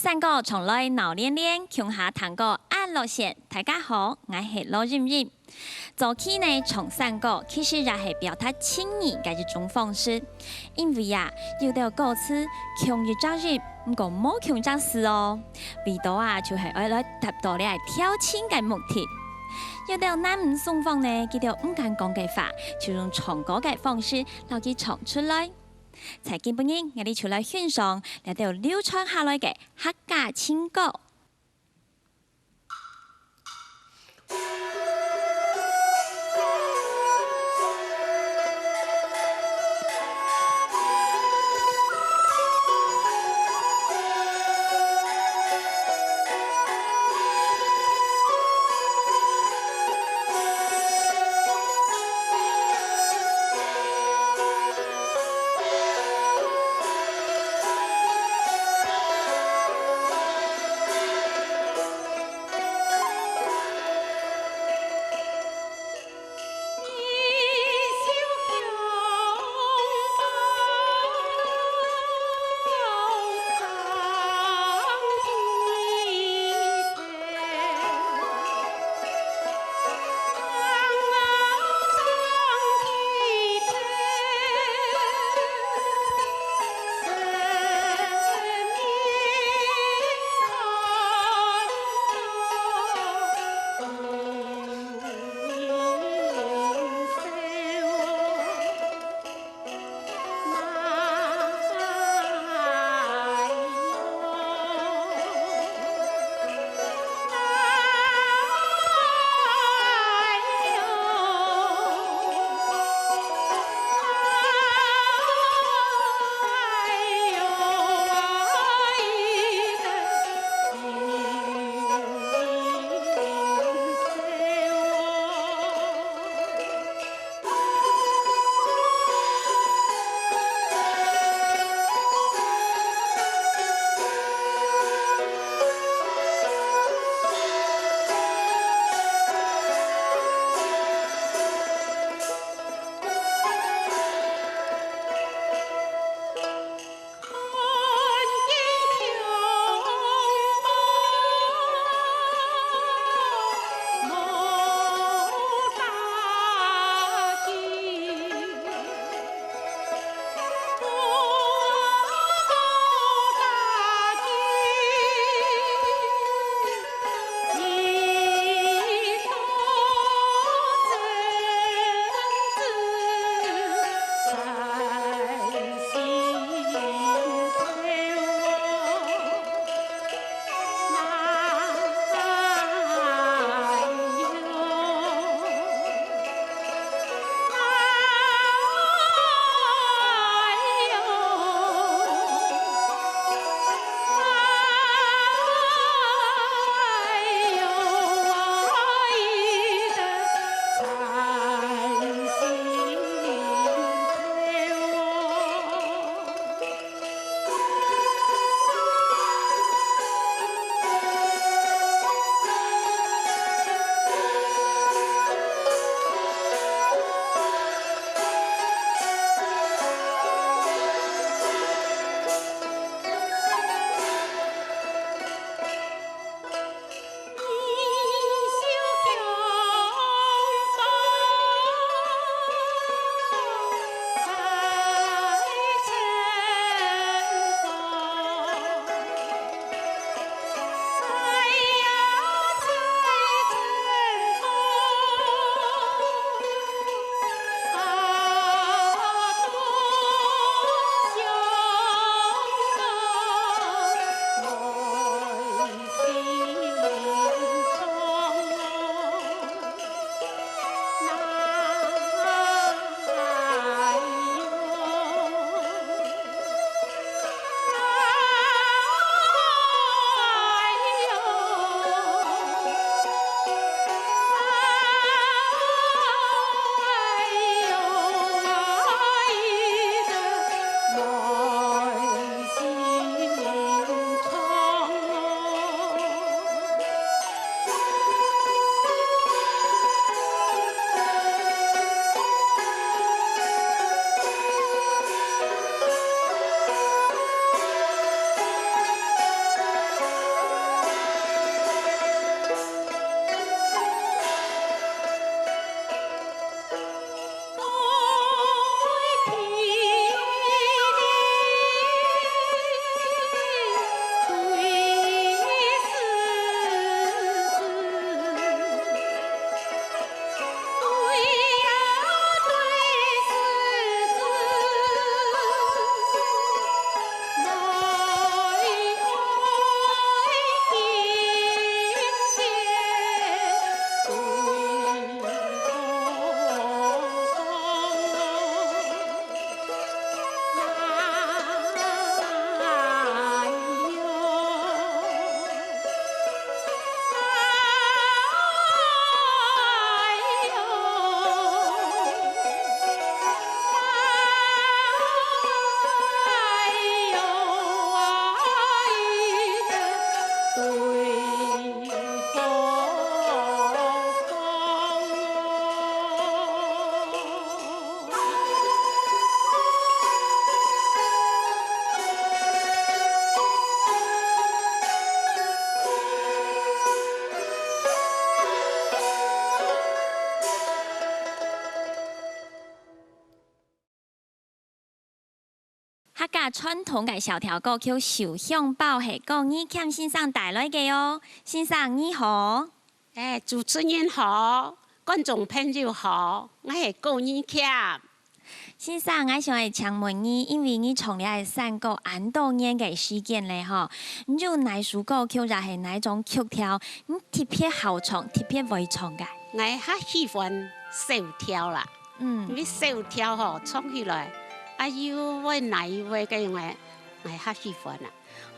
三个从来闹连连，穷下糖果按落线。大家好，我是罗任任。早期呢，从三个其实也是表达情意嘅一种方式，因为有啲歌词穷越扎入，唔过冇穷扎死哦。味道就是为了达到你系挑情嘅目的。有啲男唔送放呢，佢哋唔敢讲嘅话，就用唱歌嘅方式，让佢唱出来。财经本日，我哋就来欣赏呢条流传下来嘅客家情歌。客家传统嘅小调歌曲《受香包》係國語鉤先生帶來嘅哦。先生你好，主持人好，觀眾朋友好，我係高爾鉤。先生，我想嚟請問你，因為你從嚟係散過安多年嘅時間咧，嗬，你就哪首歌曲又係哪種曲調，你特別好唱，特別會唱嘅？我較喜歡小調啦，因為小調嗬唱起來。要為哪一位嘅我較喜歡啦。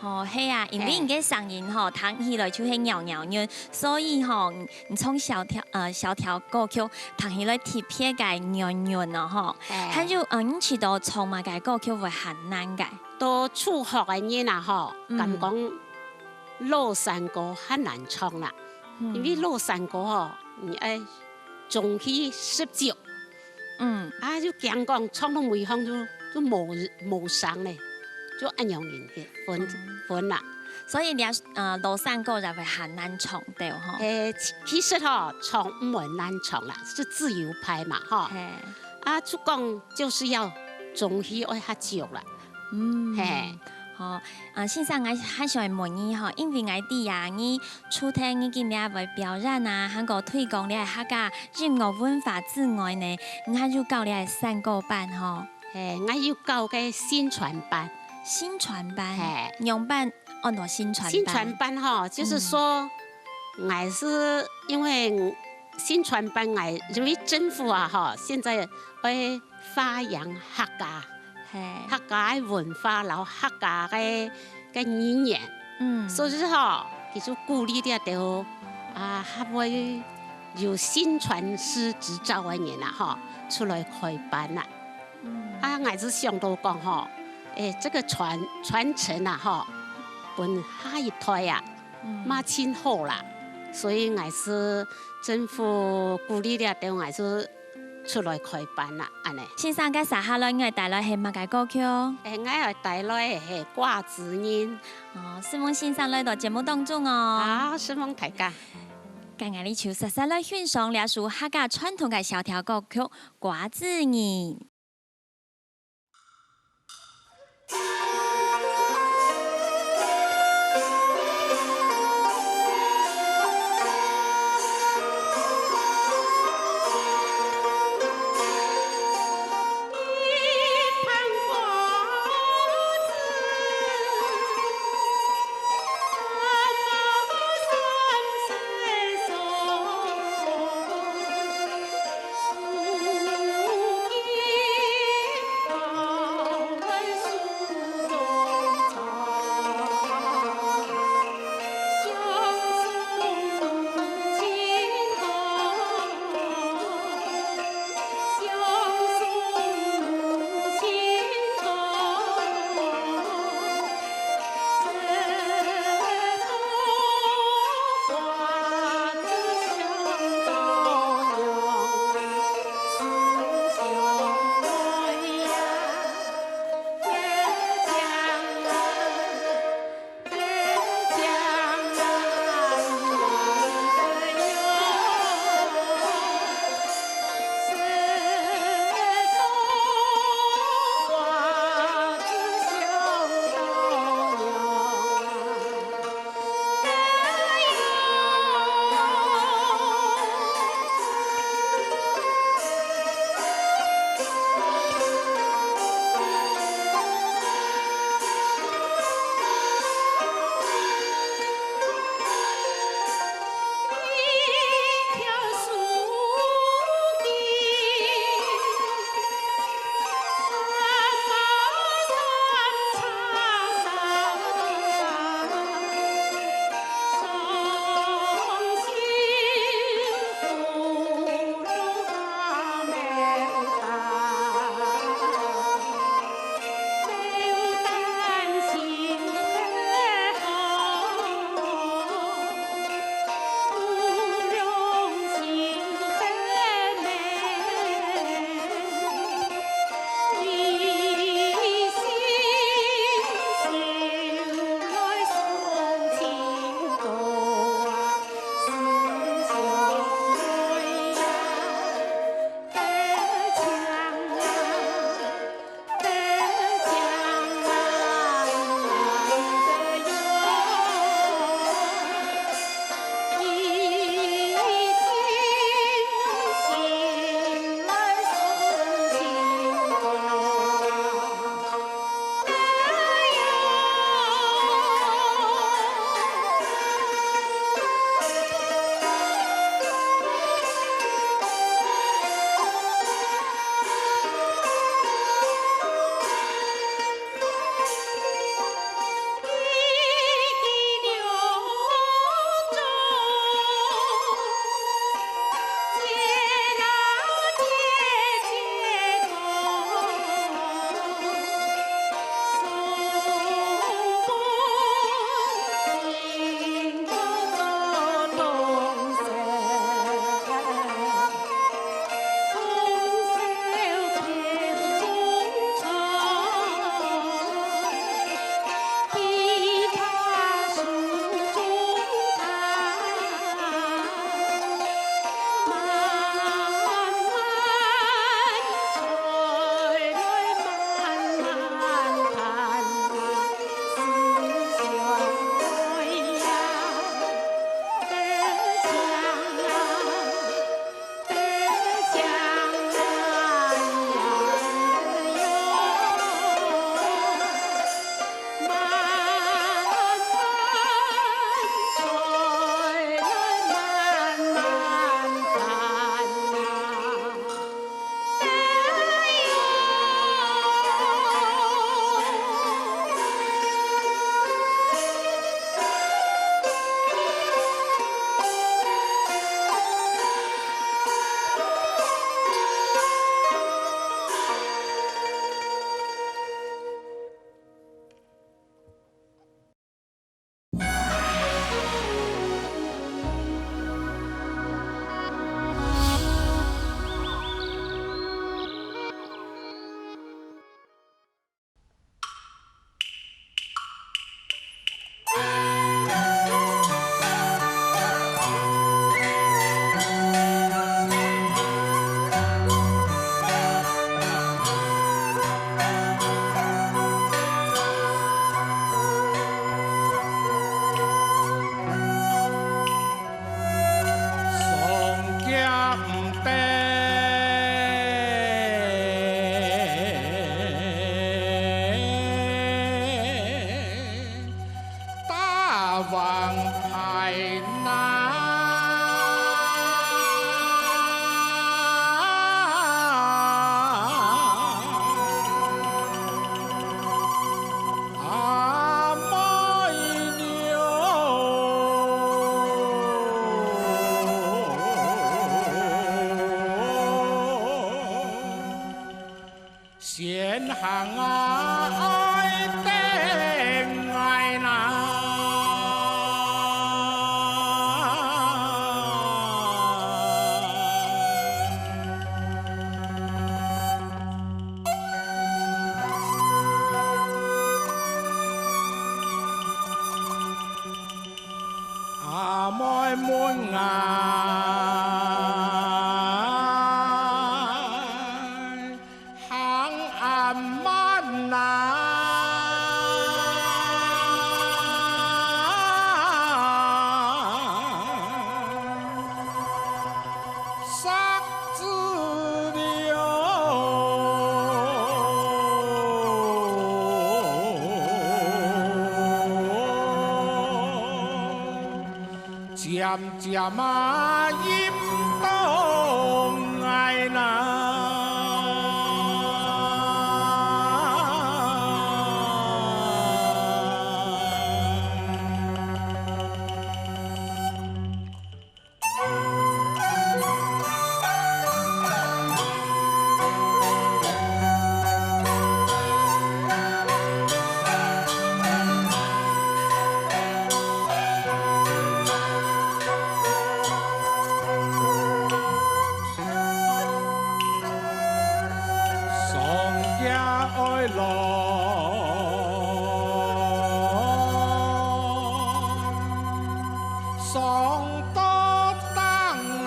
哦，係啊，因為你嘅聲音嗬聽起來就係柔柔軟，所以嗬，你唱小調歌曲聽起來特別嘅軟軟咯，嗬。還有你知道唱乜嘅歌曲會很難嘅？到初學嘅人啊，嗬，咁講老山歌很難唱啦，因為老山歌嗬，你愛中氣十足。就驚講唱到每行都冇聲咧，就按樣人嘅分啦。所以你老山歌就會很難唱到嗬。其實唱唔會難唱啦，是自由派嘛，就講就是要中氣愛較足啦。先生，我很想問你因為我哋啊，你出聽你今日會表演啊，韓國推廣你係客家音樂文化之外呢，我還要教你係散歌班我要教嘅宣傳班。宣傳班，用班按到宣傳班。宣傳班就是說，我是因為宣傳班因為政府啊現在會發揚客家。客家文化，然後客家嘅語言，所以其實鼓勵啲到會有宣傳師執照嘅人出來開班啦。我是想到講這個傳承本下一代嘛真好啦，所以我是政府鼓勵啲到我是出來開班啦，安尼。先生，介紹下來，我帶來係乜嘅歌曲？我帶來係掛子音。希望先生來到節目當中哦。希望大家。今日你就實實來欣賞兩首客家傳統嘅小調歌曲《掛子音》。先行爱的爱呐。 môi muôn ngài hàng aman na sắc tư điều chạm chạm im to ngày nào ôi lo song to tăng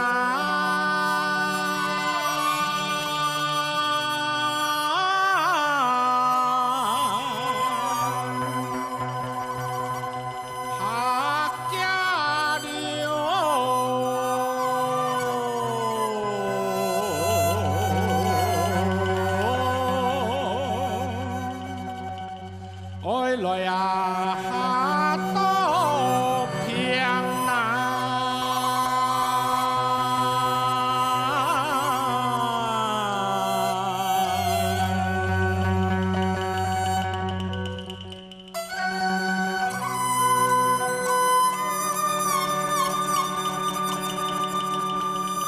hát gia điệu ôi loài hát to thiêng na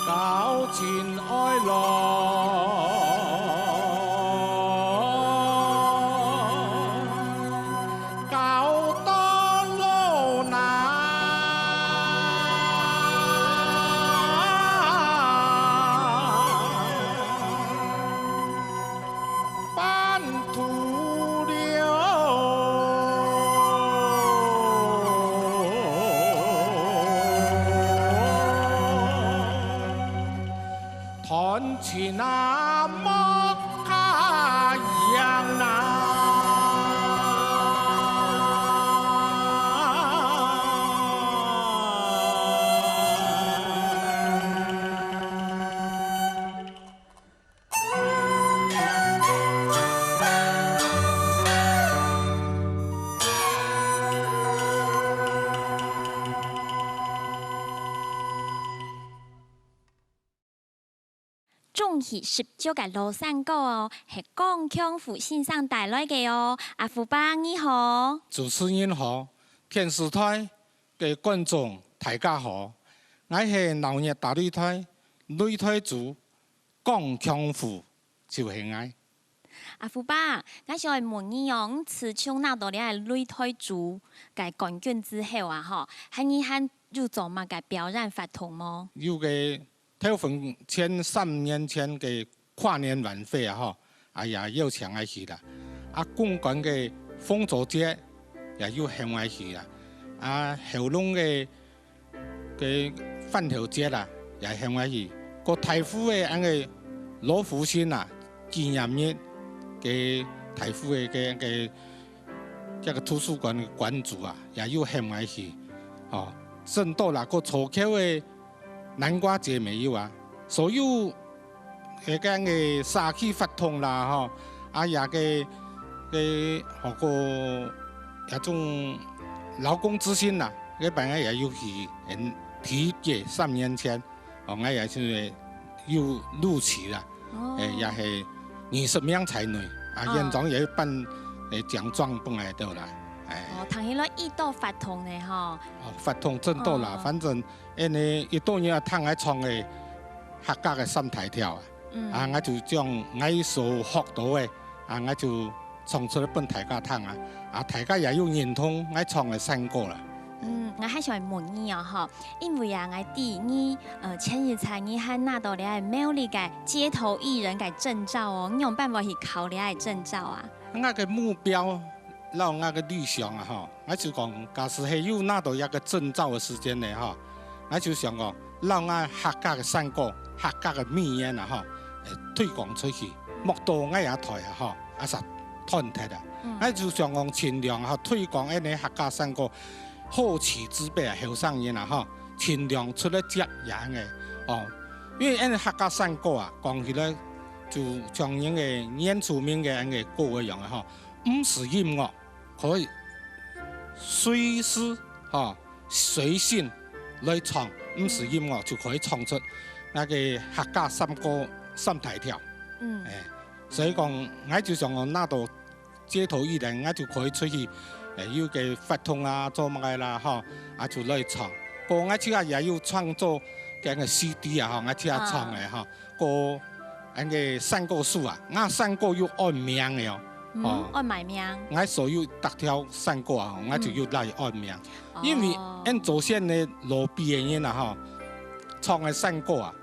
cao chín ôi lo thon chỉ na móc ca yang na中戏19個羅山歌哦，係廣腔府先生帶來嘅哦。阿福爸你好，主持人好，電視台嘅觀眾大家好，我係鬧熱大擂台擂台主廣腔府就係我。阿福爸，我想問你哦，詞唱那度你係擂台主嘅冠軍之後啊，嗬，係你係有做乜嘅表演法通麼？有嘅。台風前3年前嘅跨年晚會啊，嗬，哎呀，邀請我去啦。啊，公館嘅豐州節也有向我去啦。啊，後龍嘅飯頭節啦，也向我去。個台府嘅嗰個羅浮新啊紀念日嘅台府嘅這個圖書館嘅館主啊，也有向我去。哦，甚到啦個草橋嘅。南瓜節沒有啊，所有嗰個沙區發通啦，嗬，啊也嘅嗰個一種勞工之星啦，嗰班我也有去，提嘅3年前，哦我也是有錄取啦，也係20名才女，啊現場也辦獎狀本來到啦。哦，同迄個一道發通的吼。哦，發通真多啦，反正因為一到年啊，通喺創嘅客家嘅心態跳啊。我就將我所學到嘅，我就創出一本大家聽大家也有認同我創嘅新歌啦。我很喜歡問你哦，因為我第二前日才你還拿到你嘅美麗嘅街頭藝人嘅證照哦，你用辦法去考你嘅證照啊？我嘅目標，然後我嘅理想我就講，假使係有拿到一個證照嘅時間咧我就想講，讓我客家嘅新歌、客家嘅美言推廣出去，莫到我也台實團體我就想講盡量推廣一啲客家新歌。好奇之輩後生人盡量出嚟接人嘅因為因客家山歌講起來就像人嘅原住民嘅人嘅歌一樣唔是音樂可以隨時隨性來唱，唔是音樂就可以唱出那個客家山歌心大跳。所以講我就想講拿到街頭藝人，我就可以出去。要嘅發通做乜嘅啦就來唱歌，我自己也要創作嘅 CD 我自己唱嘅歌，人嘅山歌書我山歌要按名嘅按埋名。我所有特條山歌我就要來按名，因為因祖先嘅老輩嘅人唱嘅山歌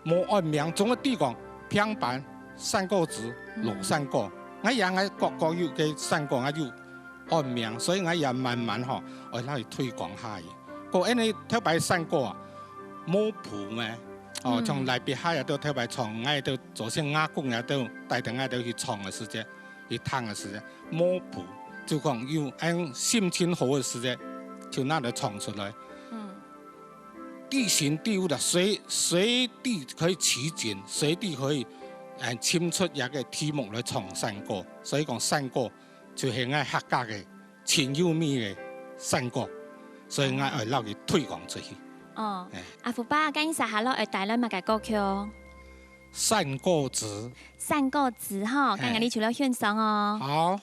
冇按名，總嘅地講平板山歌子老山歌，我也我各有嘅山歌我要按名，所以我也慢慢我嚟推廣下嘅。因為特別山歌冇譜咩，從來別下也都特別唱，我都做些亞公也都帶定我都去唱嘅時間，去彈嘅時間冇譜，就講要按心情好嘅時間就那度唱出來。地形地物的隨地可以取景，隨地可以簽出一個題目來唱山歌，所以講山歌。就係我客家嘅前有名嘅山歌，所以我係攞去推廣出去。阿福爸，今日實下攞去帶來乜嘅歌曲？山歌子。山歌子今日你除咗獻上好。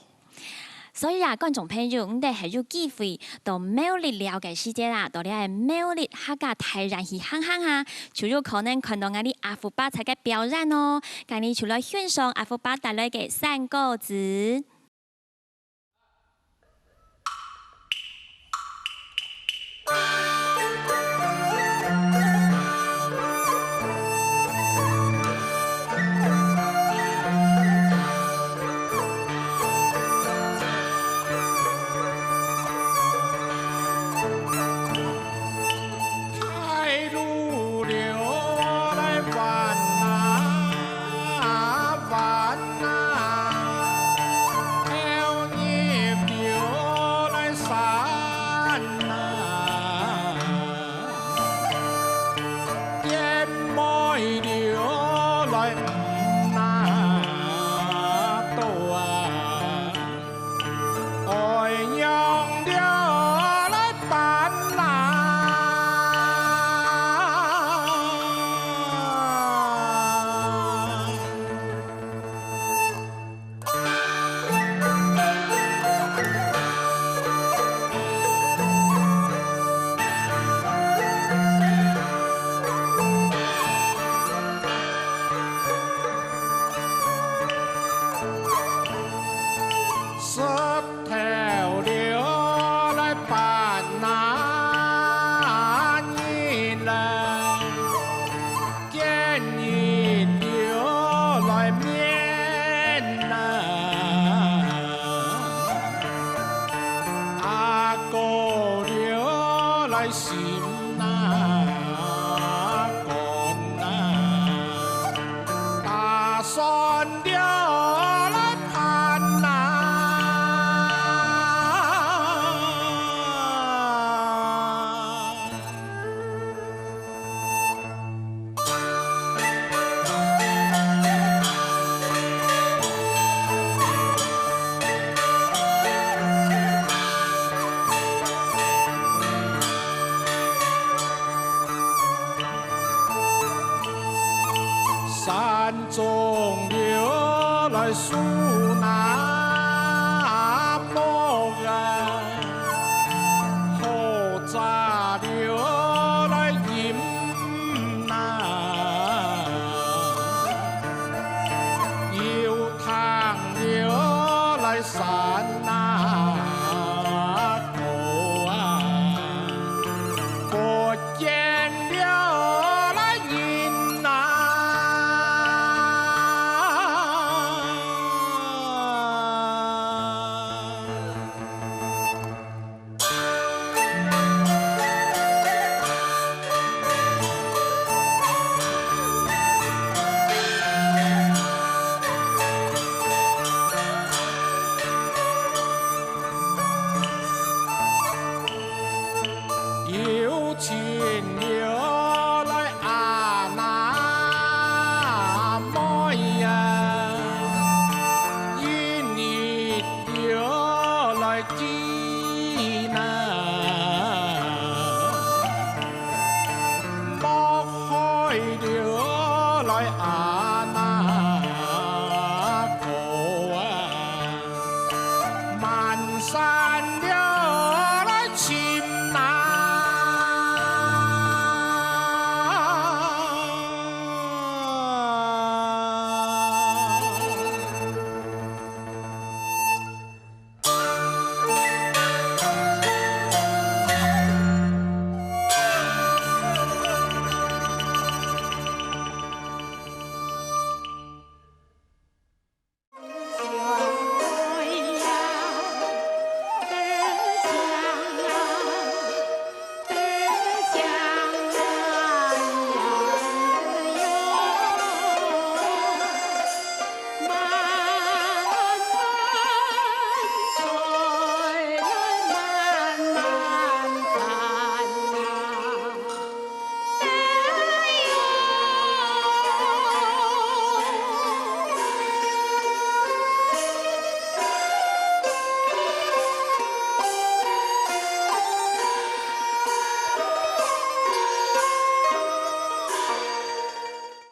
所以觀眾朋友，我哋係有機會到美麗了解世界啦，到你係美麗客家台人去行行就有可能看到我哋阿福爸才嘅表演哦。今日除咗獻上阿福爸帶來嘅山歌子。山中流来树南。